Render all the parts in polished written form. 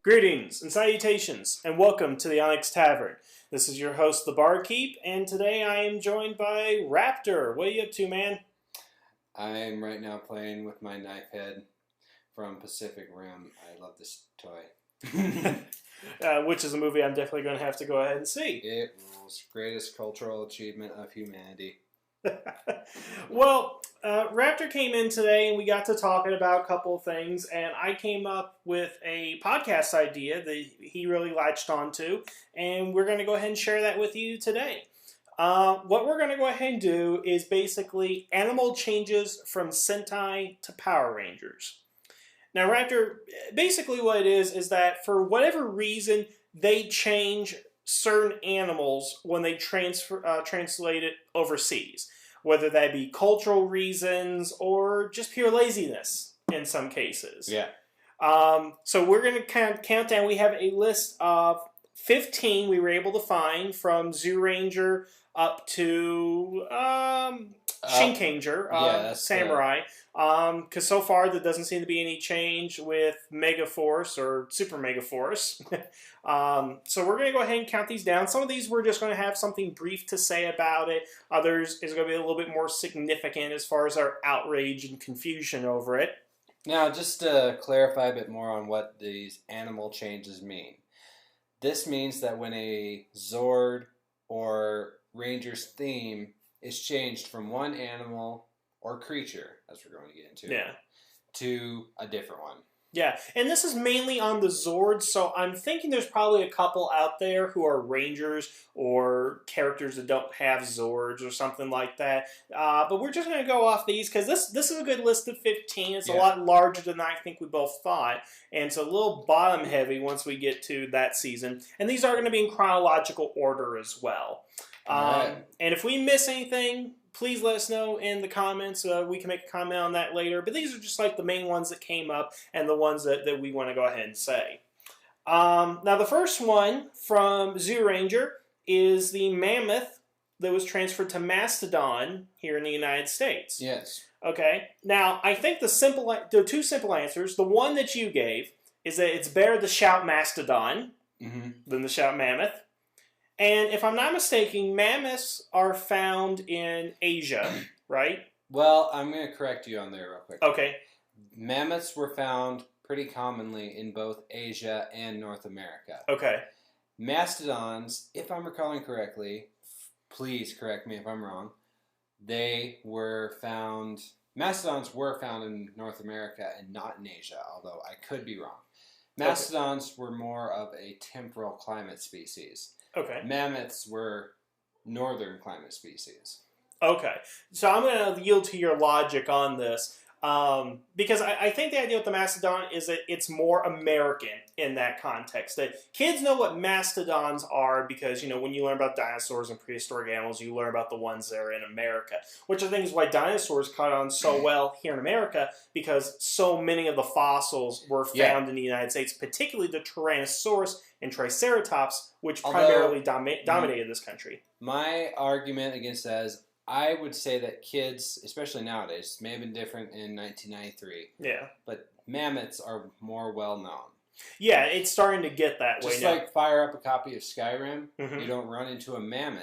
Greetings and salutations, and welcome to the Onyx Tavern. This is your host, the Barkeep, and today I am joined by Raptor. What are you up to, man? I'm right now playing with my knife head from Pacific Rim. I love this toy. Which is a movie I'm definitely going to have to go ahead and see. It rules. Greatest cultural achievement of humanity. Well, Raptor came in today and we got to talking about a couple of things, and I came up with a podcast idea that he really latched onto, and we're going to go ahead and share that with you today. What we're going to go ahead and do is basically animal changes from Sentai to Power Rangers. Now, Raptor, basically what it is that for whatever reason, they change certain animals when they translate it overseas, whether that be cultural reasons or just pure laziness in some cases. Yeah. So we're going to kind of count down. We have a list of 15 we were able to find from Zoo Ranger up to Shinkanger, Samurai. Because so far there doesn't seem to be any change with Mega Force or Super Mega Force. So we're going to go ahead and count these down. Some of these we're just going to have something brief to say about it. Others is going to be a little bit more significant as far as our outrage and confusion over it. Now, just to clarify a bit more on what these animal changes mean. This means that when a Zord or Ranger's theme is changed from one animal or creature, as we're going to get into, to a different one. Yeah, and this is mainly on the Zords, so I'm thinking there's probably a couple out there who are Rangers or characters that don't have Zords or something like that. But we're just going to go off these because this is a good list of 15. It's a lot larger than I think we both thought, and it's a little bottom heavy once we get to that season. And these are going to be in chronological order as well. And if we miss anything, please let us know in the comments. We can make a comment on that later. But these are just like the main ones that came up and the ones that we want to go ahead and say. Now, the first one from Zoo Ranger is the mammoth that was transferred to Mastodon here in the United States. Yes. Okay. Now, I think there are two simple answers. The one that you gave is that it's better to shout Mastodon than to shout mammoth. And if I'm not mistaken, mammoths are found in Asia, right? Well, I'm going to correct you on there real quick. Okay. Mammoths were found pretty commonly in both Asia and North America. Okay. Mastodons, if I'm recalling correctly, please correct me if I'm wrong, Mastodons were found in North America and not in Asia, although I could be wrong. Mastodons were more of a temperate climate species. Okay. Mammoths were northern climate species. Okay. So I'm going to yield to your logic on this. Because I think the idea with the mastodon is that it's more American in that context. That kids know what mastodons are because, when you learn about dinosaurs and prehistoric animals, you learn about the ones that are in America. Which I think is why dinosaurs caught on so well here in America, because so many of the fossils were found in the United States, particularly the Tyrannosaurus and Triceratops, which primarily dominated this country. My argument against that is, I would say that kids, especially nowadays, may have been different in 1993. Yeah. But mammoths are more well known. Yeah, it's starting to get that way now. Just like fire up a copy of Skyrim, you don't run into a mammoth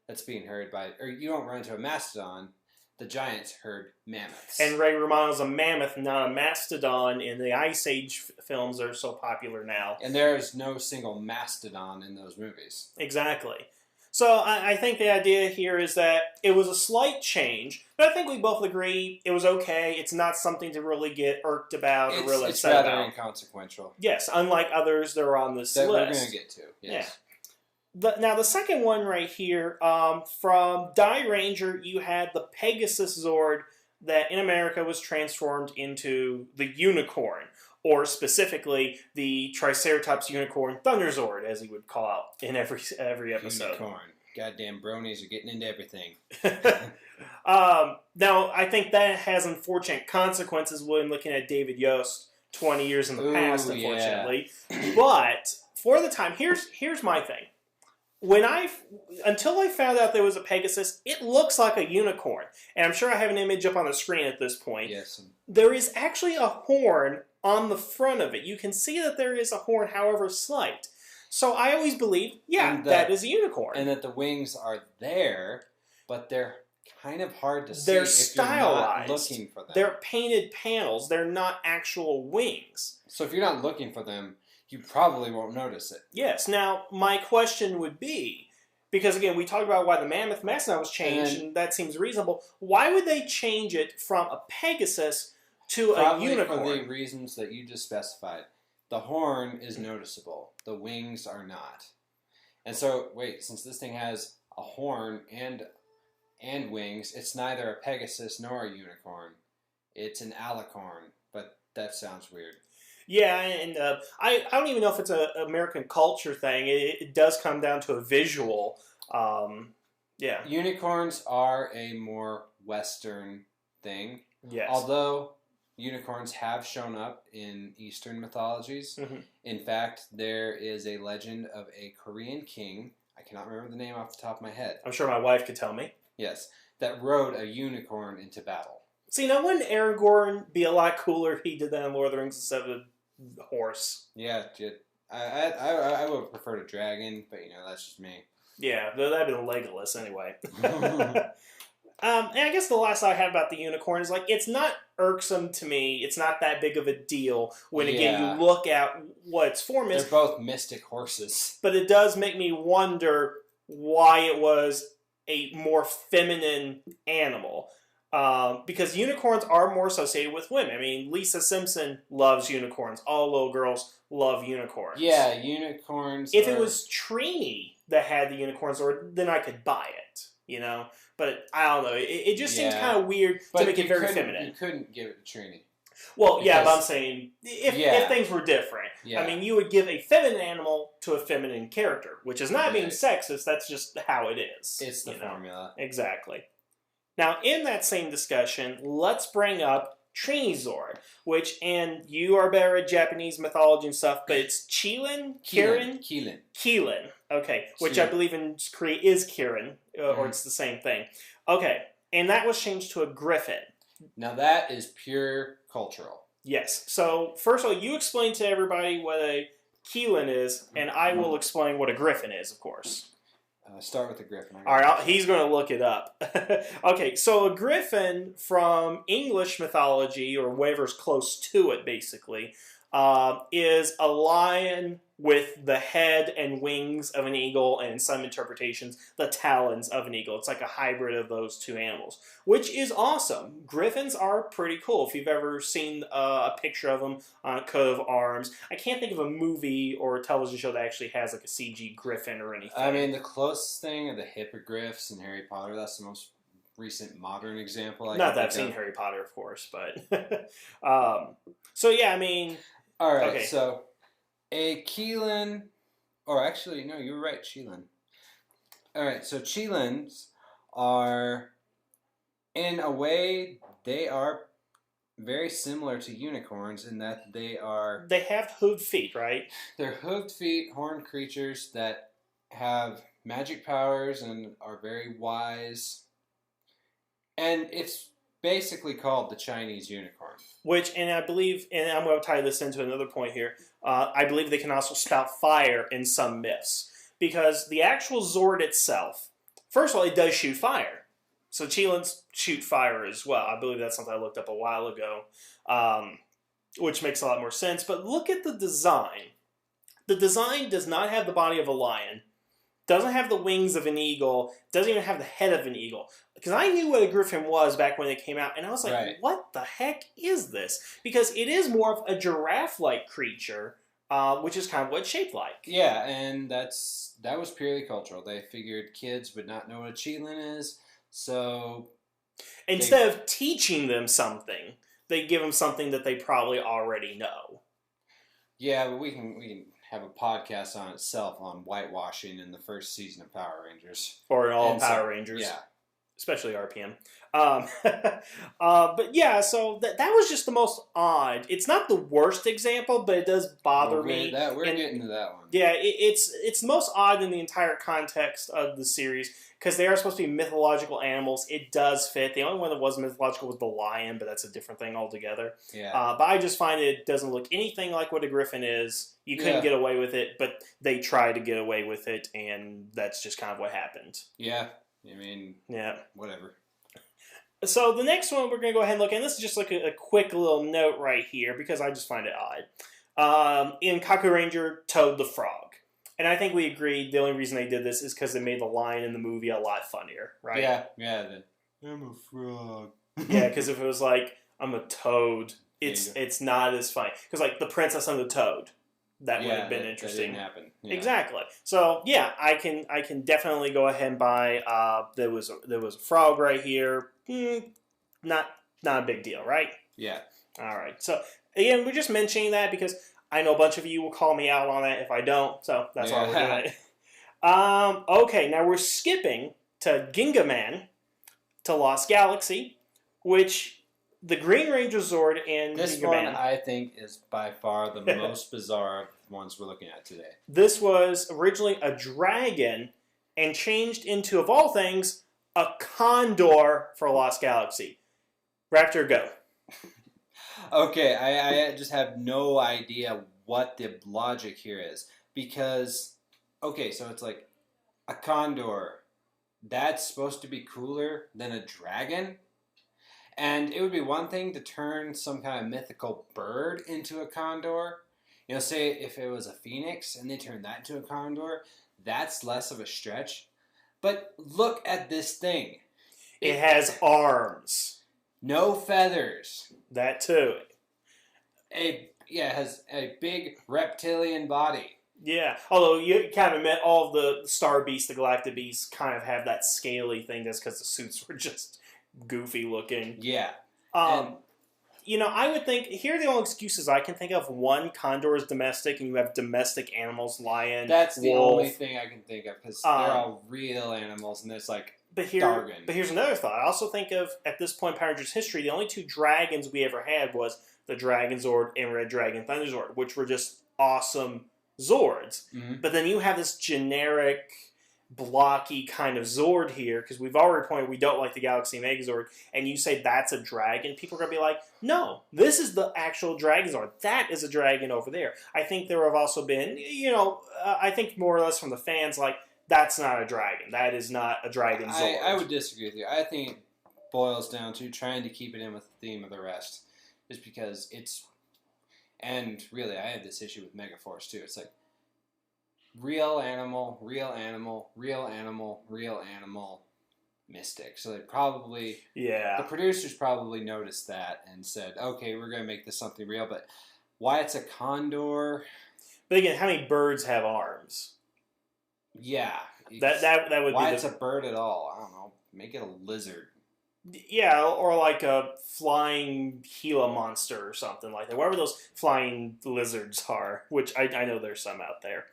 that's being herded by, or you don't run into a mastodon. The giants herd mammoths. And Ray Romano's a mammoth, not a mastodon in the Ice Age films that are so popular now. And there is no single mastodon in those movies. Exactly. So I think the idea here is that it was a slight change, but I think we both agree it was okay. It's not something to really get irked about or really upset about. It's rather inconsequential. Yes, unlike others that are on this list. That we're going to get to, yes. Yeah. Now, the second one right here, from Die Ranger, you had the Pegasus Zord that in America was transformed into the Unicorn. Or specifically, the Triceratops Unicorn Thunderzord, as he would call out in every episode. Unicorn. Goddamn bronies are getting into everything. Now, I think that has unfortunate consequences when looking at David Yost 20 years in the past, unfortunately. Yeah. But, for the time, here's my thing. Until I found out there was a Pegasus, it looks like a unicorn. And I'm sure I have an image up on the screen at this point. Yes. There is actually a horn on the front of it. You can see that there is a horn, however slight. So I always believed, that is a unicorn. And that the wings are there, but they're kind of hard to see They're if stylized. you're not looking for them. They're painted panels. They're not actual wings. So if you're not looking for them, you probably won't notice it. Yes. Now, my question would be, because again, we talked about why the mammoth mascot was changed, and that seems reasonable. Why would they change it from a Pegasus to a unicorn? For the reasons that you just specified. The horn is noticeable. The wings are not. And so, wait, since this thing has a horn and wings, it's neither a Pegasus nor a unicorn. It's an alicorn, but that sounds weird. Yeah, and I don't even know if it's an American culture thing. It does come down to a visual. Yeah. Unicorns are a more Western thing. Yes. Although unicorns have shown up in Eastern mythologies. Mm-hmm. In fact, there is a legend of a Korean king. I cannot remember the name off the top of my head. I'm sure my wife could tell me. Yes. That rode a unicorn into battle. See, now wouldn't Aragorn be a lot cooler if he did that in Lord of the Rings instead of a horse? Yeah, I would prefer a dragon, but that's just me. Yeah, that'd be Legolas anyway. And I guess the last I have about the unicorn is it's not irksome to me. It's not that big of a deal when again you look at what its form is. They're both mystic horses. But it does make me wonder why it was a more feminine animal. Because unicorns are more associated with women. I mean, Lisa Simpson loves unicorns. All little girls love unicorns. Yeah, unicorns. If it was Trini that had the unicorn sword, then I could buy it, But I don't know. It just seems kind of weird to make it very feminine. You couldn't give it to Trini. Well, but I'm saying if things were different. Yeah. I mean, you would give a feminine animal to a feminine character, which is not being sexist. That's just how it is. It's the formula. Exactly. Now, in that same discussion, let's bring up Trinizord, and you are better at Japanese mythology and stuff, but it's Keelan? Keelan. Okay, which I believe in Korea is Kirin, or it's the same thing. Okay, and that was changed to a griffin. Now that is pure cultural. Yes. So, first of all, you explain to everybody what a Keelan is, and I will explain what a griffin is, of course. Start with the griffin. All right, he's going to look it up. Okay, so a griffin from English mythology, or whatever's close to it, basically, is a lion with the head and wings of an eagle, and in some interpretations, the talons of an eagle. It's like a hybrid of those two animals, which is awesome. Griffins are pretty cool. If you've ever seen a picture of them on a coat of arms, I can't think of a movie or a television show that actually has like a CG griffin or anything. I mean, the closest thing are the hippogriffs in Harry Potter. That's the most recent modern example. Not that I've seen Harry Potter, of course, but so yeah, I mean, all right, okay. So a Keelan, or actually, no, you were right, Cheelan. All right, so Cheelans are, in a way, they are very similar to unicorns in that they have hooved feet, right? They're hooved feet, horned creatures that have magic powers and are very wise. And it's basically called the Chinese unicorn. And I believe, and I'm going to tie this into another point here, I believe they can also spout fire in some myths. Because the actual Zord itself, first of all, it does shoot fire. So Cheelans shoot fire as well. I believe that's something I looked up a while ago, which makes a lot more sense. But look at the design. The design does not have the body of a lion, doesn't have the wings of an eagle, doesn't even have the head of an eagle. Because I knew what a griffin was back when it came out, and I was like, what the heck is this? Because it is more of a giraffe-like creature, which is kind of what it's shaped like. Yeah, and that was purely cultural. They figured kids would not know what a Cheelan is, so instead of teaching them something, they give them something that they probably already know. Yeah, but we can have a podcast on itself on whitewashing in the first season of Power Rangers. Or in all Power Rangers. Yeah. especially RPM. But yeah, so that was just the most odd. It's not the worst example, but it does bother me. We're getting to that one. Yeah, it's the most odd in the entire context of the series because they are supposed to be mythological animals. It does fit. The only one that was mythological was the lion, but that's a different thing altogether. Yeah. But I just find it doesn't look anything like what a griffin is. You couldn't get away with it, but they tried to get away with it, and that's just kind of what happened. Yeah. I mean, whatever. So the next one we're going to go ahead and look at, and this is just like a quick little note right here because I just find it odd. In Kaku Ranger, Toad the Frog. And I think we agreed the only reason they did this is because they made the line in the movie a lot funnier, right? Yeah. I'm a frog. Yeah, because if it was like, I'm a toad, it's not as funny. Because like The Princess and the Toad. That would have been interesting. That didn't happen. Yeah. Exactly. So yeah, I can definitely go ahead and buy. There was a frog right here. Not a big deal, right? Yeah. All right. So again, we're just mentioning that because I know a bunch of you will call me out on that if I don't. So that's why we're doing it. Okay, now we're skipping to Gingaman to Lost Galaxy, which. The Green Ranger Zord and this Gingaman, one I think is by far the most bizarre ones we're looking at today. This was originally a dragon and changed into, of all things, a condor for Lost Galaxy. Raptor, go. Okay, I just have no idea what the logic here is. Because, okay, so it's like a condor. That's supposed to be cooler than a dragon? And it would be one thing to turn some kind of mythical bird into a condor. You know, say if it was a phoenix and they turned that into a condor, that's less of a stretch. But look at this thing. It has arms. No feathers. That too. It has a big reptilian body. Yeah, although you kind of admit all of the Star Beasts, the Galactic Beasts, kind of have that scaly thing just because the suits were just... goofy looking. Yeah. You know, I would think, here are the only excuses I can think of. One, condor is domestic, and you have domestic animals, lion, That's the wolf. only thing I can think of, because they're all real animals, and it's like Dargan. But here's another thought. I also think of, at this point in Power Rangers history, the only two dragons we ever had was the Dragon Zord and Red Dragon Thunder Zord, which were just awesome Zords. Mm-hmm. But then you have this generic... blocky kind of Zord here, because we've already pointed we don't like the Galaxy Megazord, and you say that's a dragon, people are going to be like, no, this is the actual Dragon Zord. That is a dragon over there. I think there have also been, I think more or less from the fans, like, that's not a dragon. That is not a Dragon Zord. I would disagree with you. I think it boils down to trying to keep it in with the theme of the rest, just because it's, and really, I had this issue with Megaforce too. It's like, real animal, mystic. So they probably... Yeah. The producers probably noticed that and said, okay, we're going to make this something real, but why it's a condor... But again, how many birds have arms? Yeah. That would why be... it's a bird at all? I don't know. Make it a lizard. Yeah, or like a flying Gila monster or something like that. Whatever those flying lizards are, which I know there's some out there.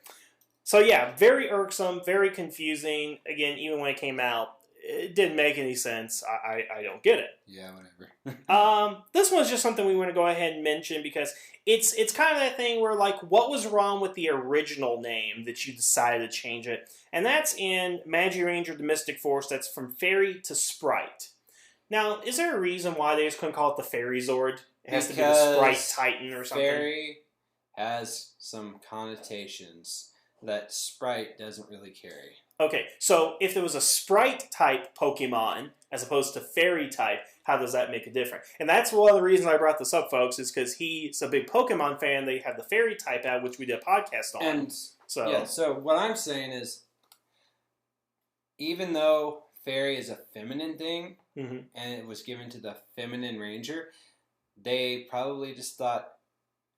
So yeah, very irksome, very confusing. Again, even when it came out, it didn't make any sense. I don't get it. Yeah, whatever. This one's just something we want to go ahead and mention because it's kind of that thing where, like, what was wrong with the original name that you decided to change it? And that's in Magi Ranger the Mystic Force. That's from Fairy to Sprite. Now, is there a reason why they just couldn't call it the Fairy Zord? It has to be the Sprite Titan or something. Fairy has some connotations that Sprite doesn't really carry. Okay, so if there was a Sprite-type Pokemon as opposed to Fairy-type, how does that make a difference? And that's one of the reasons I brought this up, folks, is because he's a big Pokemon fan. They have the Fairy-type out, which we did a podcast on. And so what I'm saying is, even though Fairy is a feminine thing, and it was given to the feminine ranger, they probably just thought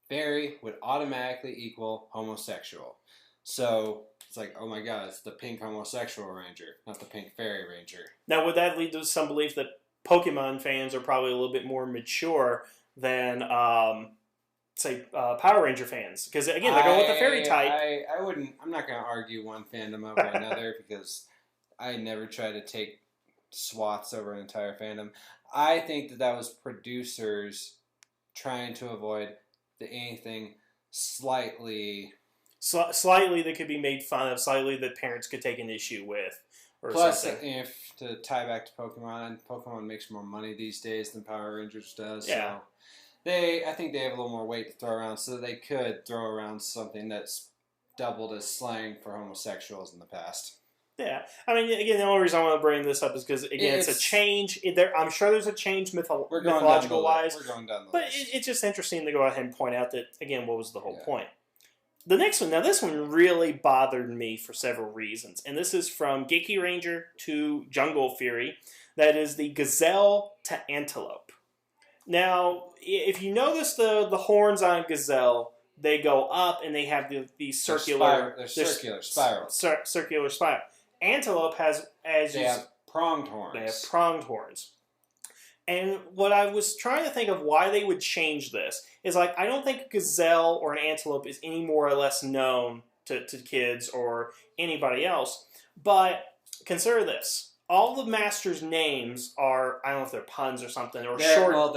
Fairy would automatically equal homosexual. So it's like, oh my god, it's the pink homosexual ranger, not the pink fairy ranger. Now, would that lead to some belief that Pokemon fans are probably a little bit more mature than, say, Power Ranger fans? Because, again, they're going with the fairy type. I wouldn't, I'm not going to argue one fandom over another because I never try to take swaths over an entire fandom. I think that was producers trying to avoid anything slightly... Slightly that could be made fun of, slightly that parents could take an issue with, or Plus, something. if to tie back to Pokemon makes more money these days than Power Rangers does. Yeah. So I think they have a little more weight to throw around, so they could throw around something that's doubled as slang for homosexuals in the past. Yeah, I mean, again, the only reason I want to bring this up is because, again, it's a change. I'm sure there's a change mythological-wise. We're going down the but list. It's just interesting to go ahead and point out that, again, what was the whole point. The next one, now this one really bothered me for several reasons, and this is from Geeky Ranger to Jungle Fury. That is the gazelle to antelope. Now, if you notice the horns on gazelle, they go up and they have these circular... They're circular spirals. Circular spiral. Antelope has... They have pronged horns. They have pronged horns. And what I was trying to think of why they would change this is, like, I don't think a gazelle or an antelope is any more or less known to kids or anybody else. But consider this. All the masters' names are, I don't know if they're puns or something, or short... Well,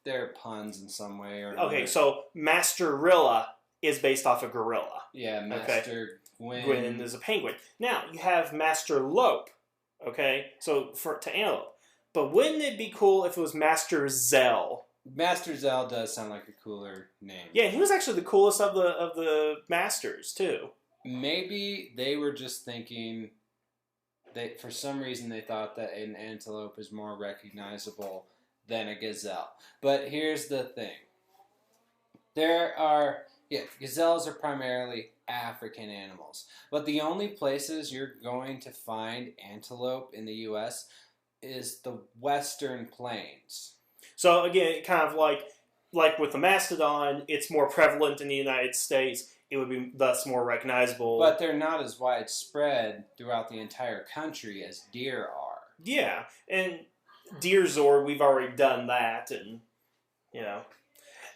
they're puns in some way. Or okay, so Masterilla is based off a gorilla. Yeah, Master Gwyn. Gwyn is a penguin. Now, you have Master Lope, okay? So, to antelope. But wouldn't it be cool if it was Master Zell? Master Zell does sound like a cooler name. Yeah, he was actually the coolest of the masters, too. Maybe they were just thinking... for some reason, they thought that an antelope is more recognizable than a gazelle. But here's the thing. Gazelles are primarily African animals. But the only places you're going to find antelope in the U.S. is the Western Plains. So again, kind of like with the mastodon, it's more prevalent in the United States. It would be thus more recognizable. But they're not as widespread throughout the entire country as deer are. Yeah, and deer Zord, we've already done that, and you know.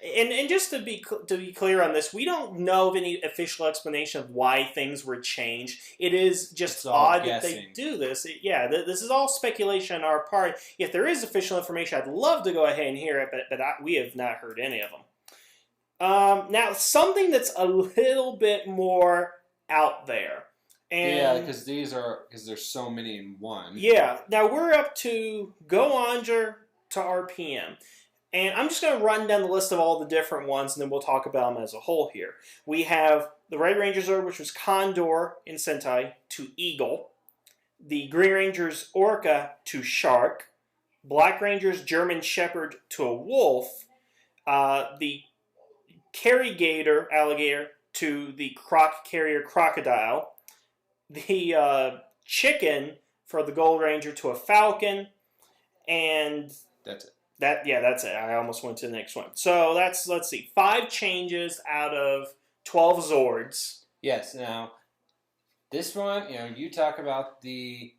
And just to be clear on this, we don't know of any official explanation of why things were changed. It is just odd that they do this. This is all speculation on our part. If there is official information, I'd love to go ahead and hear it, but we have not heard any of them. Now, something that's a little bit more out there. And because there's so many in one. Yeah. Now, we're up to Go Onger to RPM. And I'm just going to run down the list of all the different ones, and then we'll talk about them as a whole here. We have the Red Ranger's Zord, which was Condor in Sentai, to Eagle. The Green Ranger's Orca to Shark. Black Ranger's German Shepherd to a Wolf. The Carrigator Alligator to the Croc Carrier Crocodile. The Chicken for the Gold Ranger to a Falcon. And... that's it. That's it. I almost went to the next one. So let's see, 5 changes out of 12 Zords. Yes. Now, this one, you talk about the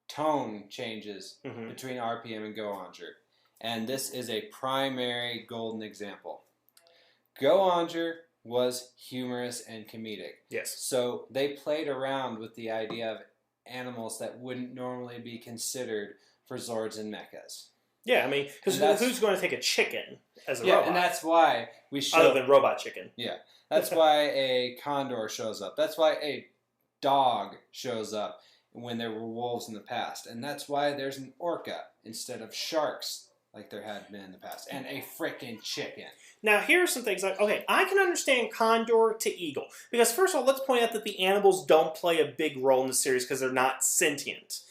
tone changes between RPM and Go Onger, and this is a primary golden example. Go Onger was humorous and comedic. Yes. So they played around with the idea of animals that wouldn't normally be considered for Zords and Mechas. Yeah, I mean, because who's going to take a chicken as a robot? Yeah, and that's why we show... Other than Robot Chicken. Yeah, that's why a condor shows up. That's why a dog shows up when there were wolves in the past. And that's why there's an orca instead of sharks like there had been in the past. And a frickin' chicken. Now, here are some things like, okay, I can understand Condor to Eagle. Because first of all, let's point out that the animals don't play a big role in the series because they're not sentient.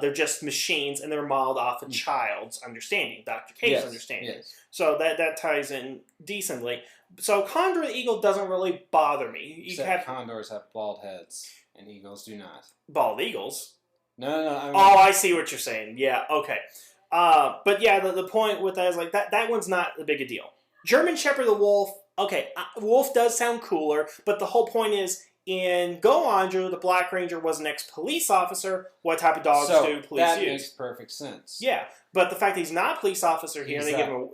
They're just machines, and they're modeled off a child's understanding, Dr. K's understanding. Yes. So that ties in decently. So Condor and Eagle doesn't really bother me. Except condors have bald heads, and eagles do not. Bald eagles? No. I see what you're saying. Yeah, okay. But yeah, the point with that is like that one's not a big a deal. German Shepherd the Wolf, okay, Wolf does sound cooler, but the whole point is, in Go Onger, the Black Ranger was an ex-police officer. What type of dogs do police that use? Makes perfect sense. Yeah, but the fact that he's not a police officer here,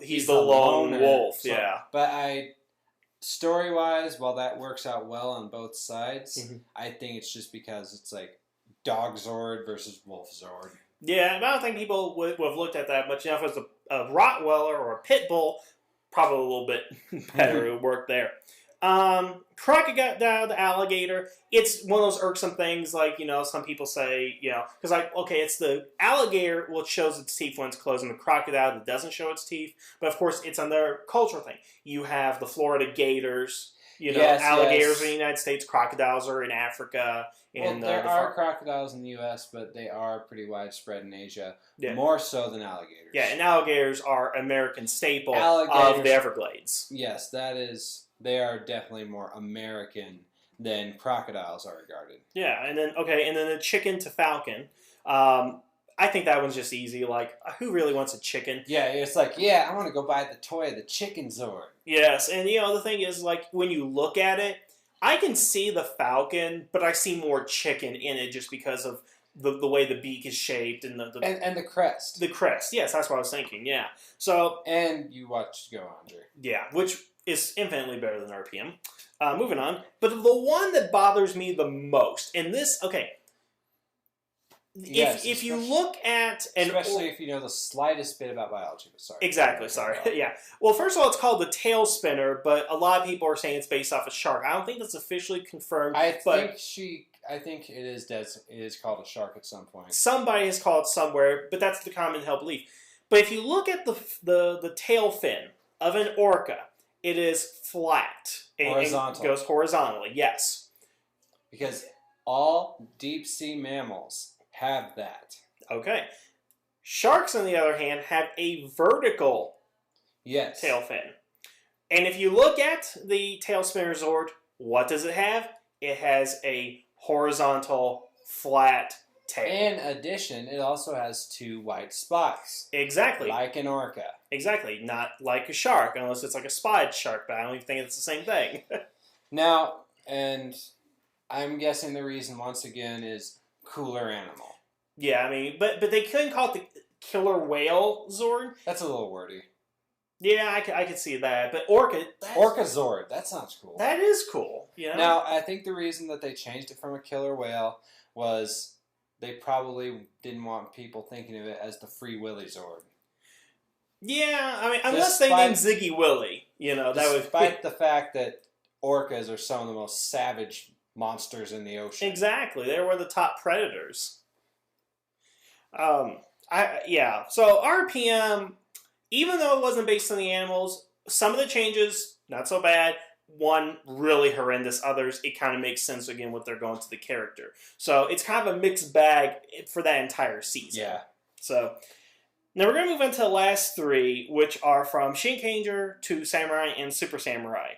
he's the lone wolf. So, yeah, but story-wise, while that works out well on both sides, I think it's just because it's like Dog Zord versus Wolf Zord. Yeah, I don't think people would have looked at that much. If it was a Rottweiler or a Pit Bull, probably a little bit better. It would work there. Crocodile, the alligator. It's one of those irksome things, like, some people say, because okay, it's the alligator which shows its teeth when it's closed, and the crocodile that doesn't show its teeth. But of course, it's another cultural thing. You have the Florida gators. Yes, alligators yes. are in the United States, crocodiles are in Africa. Well, there are crocodiles in the U.S., but they are pretty widespread in Asia, more so than alligators. Yeah, and alligators are American staple of the Everglades. Yes, they are definitely more American than crocodiles are regarded. Yeah, and then the chicken to falcon. I think that one's just easy. Like, who really wants a chicken? Yeah, it's like, I want to go buy the toy of the chicken Zord. Yes, and the thing is, like, when you look at it, I can see the falcon, but I see more chicken in it just because of the way the beak is shaped and the crest. The crest, yes, that's what I was thinking. Yeah, so you watched Go Andre. Yeah, which is infinitely better than RPM. Moving on, but the one that bothers me the most, and this, okay. If you look at especially if you know the slightest bit about biology, but sorry. Exactly, sorry. Yeah. Well, first of all, it's called the tail spinner, but a lot of people are saying it's based off a shark. I don't think that's officially confirmed. I think it is. It is called a shark at some point. Somebody has called it somewhere, but that's the common held belief. But if you look at the tail fin of an orca, it is flat. Horizontal. It goes horizontally. Yes. Because all deep sea mammals have that. Okay. Sharks, on the other hand, have a vertical tail fin. And if you look at the tail spinner Zord, what does it have? It has a horizontal, flat tail. In addition, it also has 2 white spots. Exactly. Like an orca. Exactly. Not like a shark, unless it's like a spotted shark, but I don't even think it's the same thing. Now, and I'm guessing the reason, once again, is cooler animal. Yeah, I mean, but they couldn't call it the killer whale Zord. That's a little wordy. Yeah, I could see that. But orca Zord, that sounds cool. That is cool. Yeah. Now, I think the reason that they changed it from a killer whale was they probably didn't want people thinking of it as the Free Willy Zord. Yeah, I mean, unless they named Ziggy Willy, that would. Despite the fact that orcas are some of the most savage monsters in the ocean. Exactly, they were the top predators. So RPM, even though it wasn't based on the animals, some of the changes not so bad. One really horrendous. Others, it kind of makes sense again what they're going to the character. So it's kind of a mixed bag for that entire season. Yeah. So now we're going to move into the last 3, which are from Shinkanger to Samurai and Super Samurai.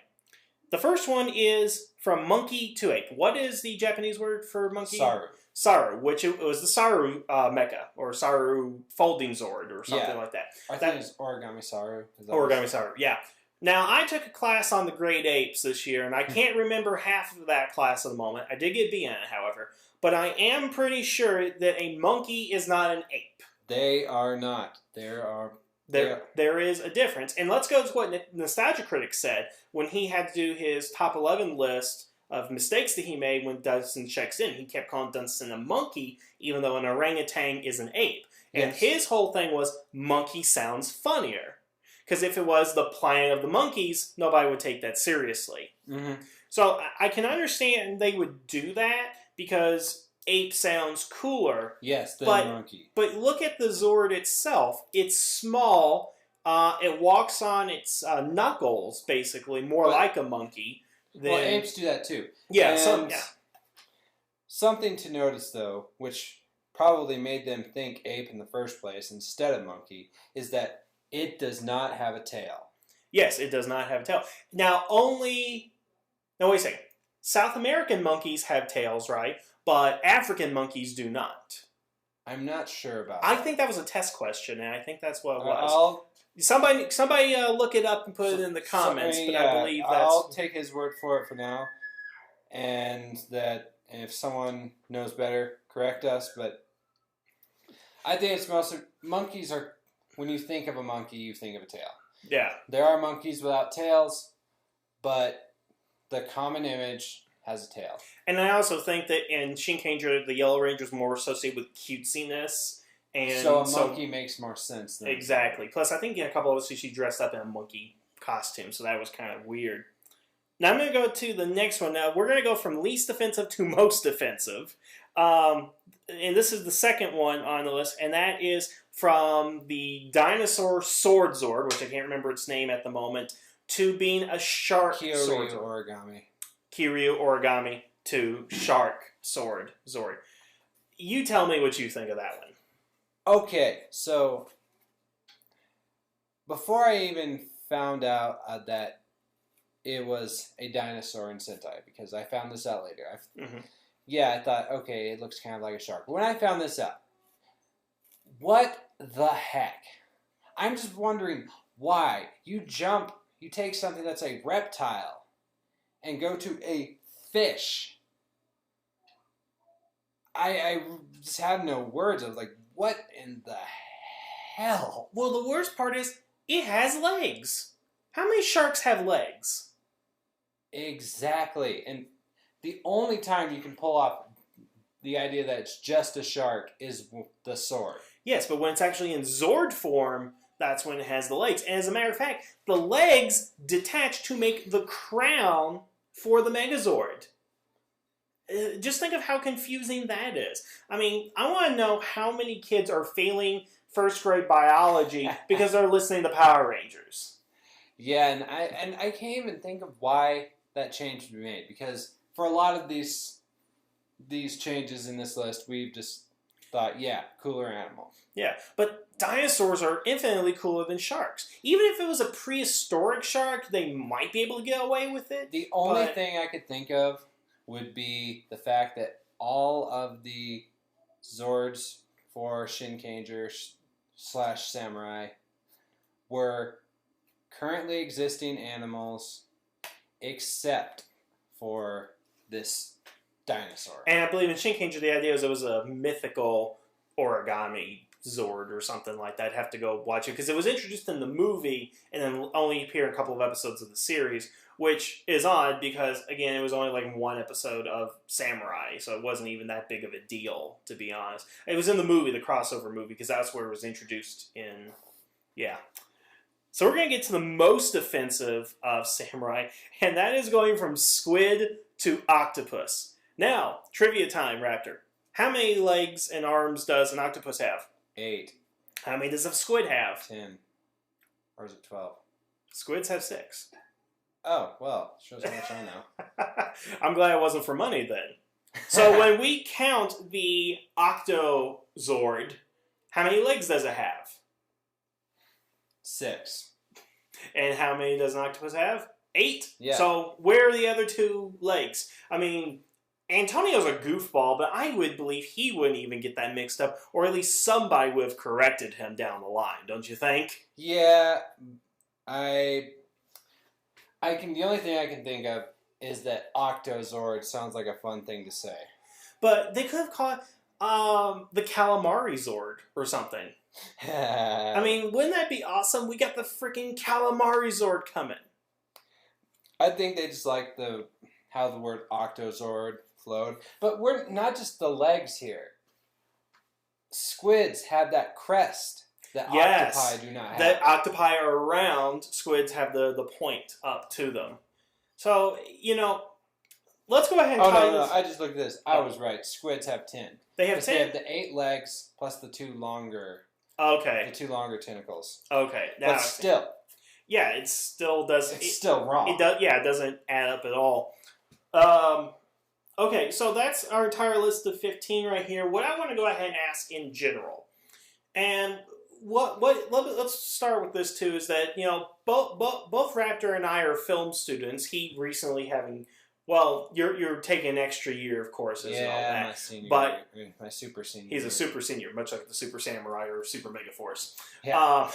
The first one is from monkey to ape. What is the Japanese word for monkey? Saru. Saru, which it was the Saru mecha, or Saru folding Zord, or something like that. I think it's Origami Saru. Origami Saru, yeah. Now, I took a class on the great apes this year, and I can't remember half of that class at the moment. I did get B in it, however. But I am pretty sure that a monkey is not an ape. They are not. There is a difference. And let's go to what Nostalgia Critic said when he had to do his top 11 list of mistakes that he made when Dunstan checks in. He kept calling Dunstan a monkey, even though an orangutan is an ape. And his whole thing was, monkey sounds funnier. Because if it was the Planet of the Monkeys, nobody would take that seriously. Mm-hmm. So I can understand they would do that, because ape sounds cooler. Yes, than monkey. But look at the Zord itself. It's small. It walks on its knuckles, basically, more like a monkey. Well, apes do that too. Yeah, something to notice, though, which probably made them think ape in the first place instead of monkey, is that it does not have a tail. Yes, it does not have a tail. Now, wait a second. South American monkeys have tails, right? But African monkeys do not. I'm not sure about that. I that. think that was a test question, and I think that's what it was. Somebody look it up and put it in the comments, but I believe that's... I'll take his word for it for now, and that if someone knows better, correct us, but I think it's mostly... Monkeys are... When you think of a monkey, you think of a tail. Yeah. There are monkeys without tails, but the common image has a tail. And I also think that in Shinkanger, the Yellow Ranger is more associated with cutesiness, And so a monkey makes more sense than exactly. Plus, I think in a couple of episodes she dressed up in a monkey costume, so that was kind of weird. Now I'm going to go to the next one. Now we're going to go from least offensive to most offensive. And this is the second one on the list, and that is from the dinosaur sword Zord, which I can't remember its name at the moment, to being a shark sword Zord. Origami. Kiryu Origami to shark sword Zord. You tell me what you think of that one. Okay, so before I even found out that it was a dinosaur in Sentai, because I found this out later. I thought, okay, it looks kind of like a shark. But when I found this out, what the heck? I'm just wondering why you take something that's a reptile and go to a fish. I just have no words. I was like, what in the hell? Well, the worst part is it has legs. How many sharks have legs? Exactly. And the only time you can pull off the idea that it's just a shark is the sword. Yes, but when it's actually in Zord form, that's when it has the legs. And as a matter of fact, the legs detach to make the crown for the Megazord. Just think of how confusing that is. I mean, I want to know how many kids are failing first grade biology because they're listening to Power Rangers. Yeah, and I can't even think of why that change would be made, because for a lot of these changes in this list, we've just thought, yeah, cooler animal. Yeah, but dinosaurs are infinitely cooler than sharks. Even if it was a prehistoric shark, they might be able to get away with it. The only thing I could think of would be the fact that all of the Zords for Shinkanger / Samurai were currently existing animals except for this dinosaur. And I believe in Shinkanger, the idea was it was a mythical origami Zord or something like that. I'd have to go watch it because it was introduced in the movie and then only appeared in a couple of episodes of the series, which is odd because, again, it was only like one episode of Samurai, so it wasn't even that big of a deal, to be honest. It was in the movie, the crossover movie, because that's where it was introduced in, yeah. So we're going to get to the most offensive of Samurai, and that is going from squid to octopus. Now, trivia time, Raptor. How many legs and arms does an octopus have? 8. How many does a squid have? 10. Or is it 12? Squids have 6. Oh, well, shows how much I know. I'm glad it wasn't for money then. So when we count the Octozord, how many legs does it have? 6. And how many does an octopus have? 8. Yeah. So where are the other 2 legs? I mean, Antonio's a goofball, but I would believe he wouldn't even get that mixed up, or at least somebody would have corrected him down the line, don't you think? Yeah, the only thing I can think of is that Octozord sounds like a fun thing to say. But they could have called the Calamari Zord or something. I mean, wouldn't that be awesome? We got the freaking Calamari Zord coming. I think they just like how the word Octozord flowed. But we're not just the legs here. Squids have that crest that octopi do not have. That octopi are round, squids have the point up to them. So, let's go ahead and no, I just looked at this. I was right. Squids have 10. They have 10? They have the 8 legs plus the 2 longer. Okay. The 2 longer tentacles. Okay. But still. Yeah, it still does. It's still wrong. It does. Yeah, it doesn't add up at all. Okay, so that's our entire list of 15 right here. What I want to go ahead and ask in general, and let's start with this too, is that both Raptor and I are film students. He recently you're taking an extra year of courses and all that. My senior but year, my super senior. He's year. a super senior, much like the Super Samurai or Super Mega Force. Yeah.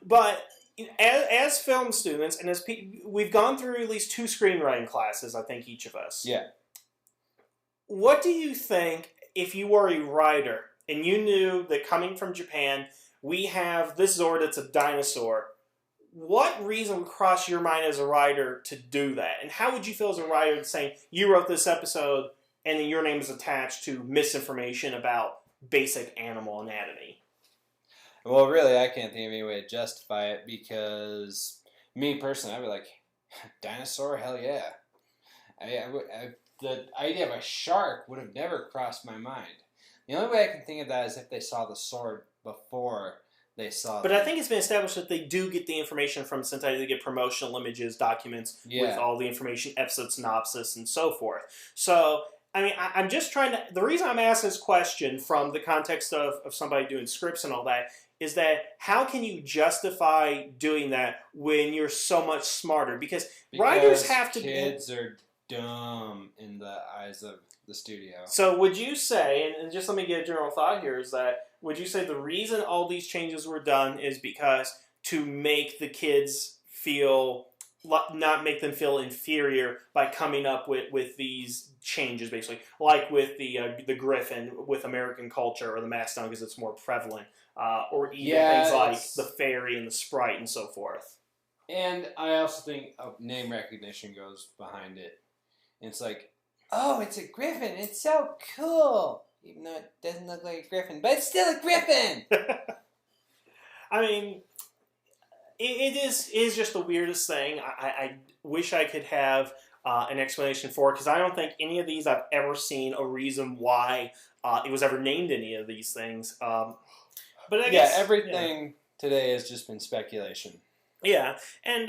But as film students, and we've gone through at least 2 screenwriting classes, I think, each of us. Yeah. What do you think if you were a writer and you knew that coming from Japan, we have this Zord that's a dinosaur? What reason would cross your mind as a writer to do that? And how would you feel as a writer saying, you wrote this episode and then your name is attached to misinformation about basic animal anatomy. Well, really, I can't think of any way to justify it because me personally, I'd be like, dinosaur, hell yeah. The idea of a shark would have never crossed my mind. The only way I can think of that is if they saw the sword before they saw. But I think it's been established that they do get the information from Sentai. They get promotional images, documents with all the information, episode synopsis, and so forth. So, I mean, I'm just trying to... The reason I'm asking this question from the context of somebody doing scripts and all that is that how can you justify doing that when you're so much smarter? Because writers have to... Kids are dumb in the eyes of the studio. So would you say, and just let me get a general thought here, is that would you say the reason all these changes were done is because to make the kids feel, not make them feel inferior by coming up with these changes, basically, like with the griffin with American culture or the mastodon because it's more prevalent, or even things like the fairy and the sprite and so forth. And I also think name recognition goes behind it. And it's like, oh, it's a griffin. It's so cool. Even though it doesn't look like a griffin. But it's still a griffin! I mean, it is just the weirdest thing. I wish I could have an explanation for it, because I don't think any of these I've ever seen a reason why it was ever named any of these things. But I guess... everything today has just been speculation. Yeah, and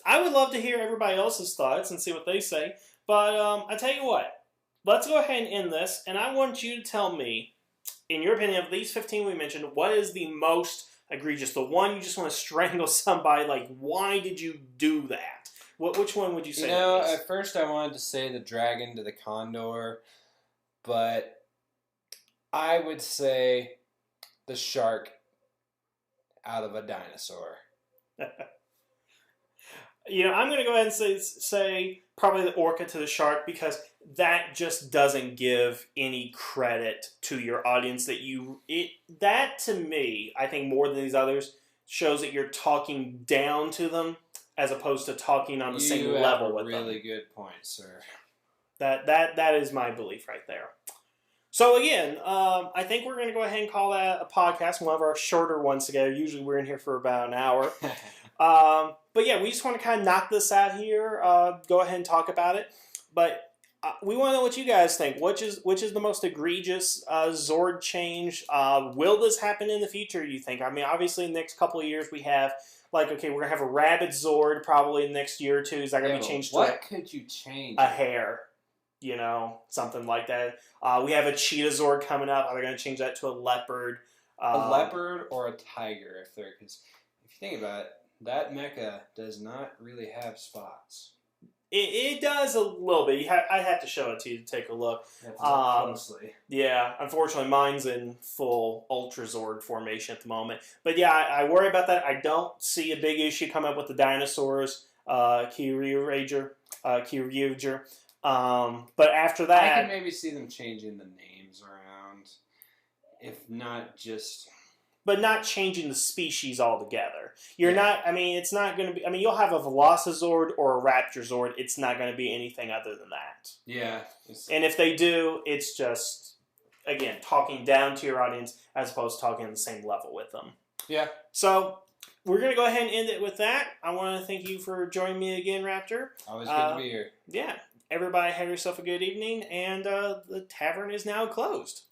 I would love to hear everybody else's thoughts and see what they say. But I tell you what, let's go ahead and end this, and I want you to tell me, in your opinion, of these 15 we mentioned, what is the most egregious? The one you just want to strangle somebody, like, why did you do that? Which one would you say? At first I wanted to say the dragon to the condor, but I would say the shark out of a dinosaur. I'm going to go ahead and say probably the orca to the shark, because that just doesn't give any credit to your audience. That to me, I think more than these others, shows that you're talking down to them as opposed to talking on the same level with them. Really good point, sir. That is my belief right there. So again, I think we're going to go ahead and call that a podcast. One of our shorter ones together. Usually we're in here for about an hour. But yeah, we just want to kind of knock this out here. Go ahead and talk about it. But we want to know what you guys think. Which is the most egregious Zord change? Will this happen in the future, you think? I mean, obviously in the next couple of years we have, like, okay, we're going to have a rabbit Zord probably in the next year or two. Is that going to be changed to could you change? A hare, something like that. We have a cheetah Zord coming up. Are they going to change that to a leopard? A leopard or a tiger, because if you think about it, that mecha does not really have spots. It does a little bit. I'd have to show it to you to take a look. Closely. Yeah, unfortunately, mine's in full Ultra Zord formation at the moment. But yeah, I worry about that. I don't see a big issue coming up with the dinosaurs, Kyryuger. But after that, I can maybe see them changing the names around, if not just... But not changing the species altogether. It's not going to be... you'll have a Velocizord or a Raptor Zord. It's not going to be anything other than that. Yeah. And if they do, it's just, again, talking down to your audience as opposed to talking on the same level with them. Yeah. So, we're going to go ahead and end it with that. I want to thank you for joining me again, Raptor. Always good to be here. Yeah. Everybody have yourself a good evening, and the tavern is now closed.